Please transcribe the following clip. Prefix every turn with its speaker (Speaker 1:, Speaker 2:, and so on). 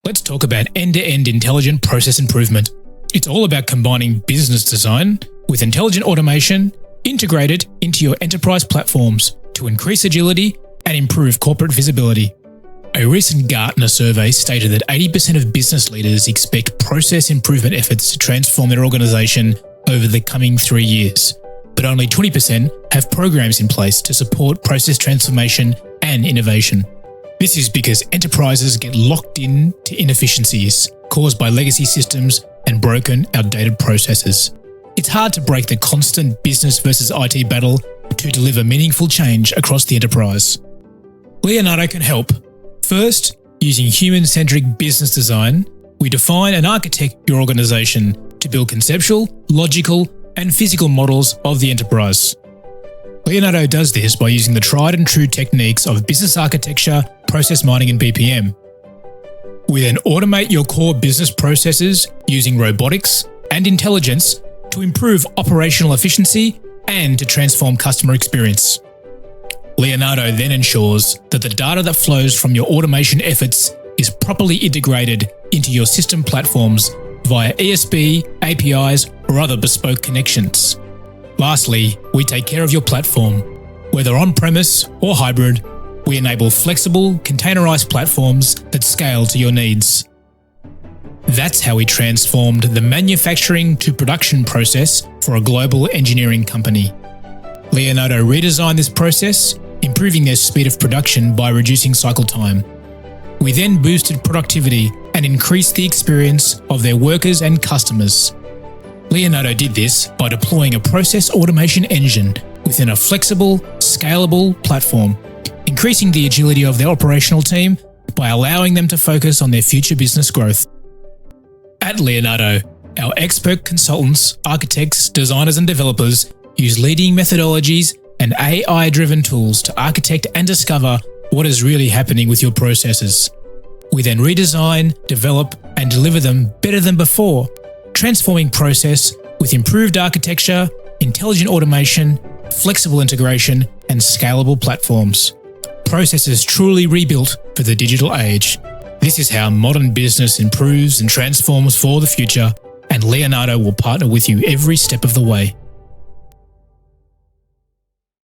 Speaker 1: Let's talk about end-to-end intelligent process improvement. It's all about combining business design with intelligent automation integrated into your enterprise platforms to increase agility and improve corporate visibility. A recent Gartner survey stated that 80% of business leaders expect process improvement efforts to transform their organization over the coming 3 years, but only 20% have programs in place to support process transformation and innovation. This is because enterprises get locked in to inefficiencies caused by legacy systems and broken, outdated processes. It's hard to break the constant business versus IT battle to deliver meaningful change across the enterprise. Leonardo can help. First, using human-centric business design, we define and architect your organization to build conceptual, logical, and physical models of the enterprise. Leonardo does this by using the tried and true techniques of business architecture, process mining, and BPM. We then automate your core business processes using robotics and intelligence to improve operational efficiency and to transform customer experience. Leonardo then ensures that the data that flows from your automation efforts is properly integrated into your system platforms via ESB, APIs, or other bespoke connections. Lastly, we take care of your platform. Whether on-premise or hybrid, we enable flexible, containerized platforms that scale to your needs. That's how we transformed the manufacturing to production process for a global engineering company. Leonardo redesigned this process, improving their speed of production by reducing cycle time. We then boosted productivity and increased the experience of their workers and customers. Leonardo did this by deploying a process automation engine within a flexible, scalable platform, increasing the agility of their operational team by allowing them to focus on their future business growth. At Leonardo, our expert consultants, architects, designers, and developers use leading methodologies and AI-driven tools to architect and discover what is really happening with your processes. We then redesign, develop, and deliver them better than before, transforming process with improved architecture, intelligent automation, flexible integration, and scalable platforms. Processes truly rebuilt for the digital age. This is how modern business improves and transforms for the future, and Leonardo will partner with you every step of the way.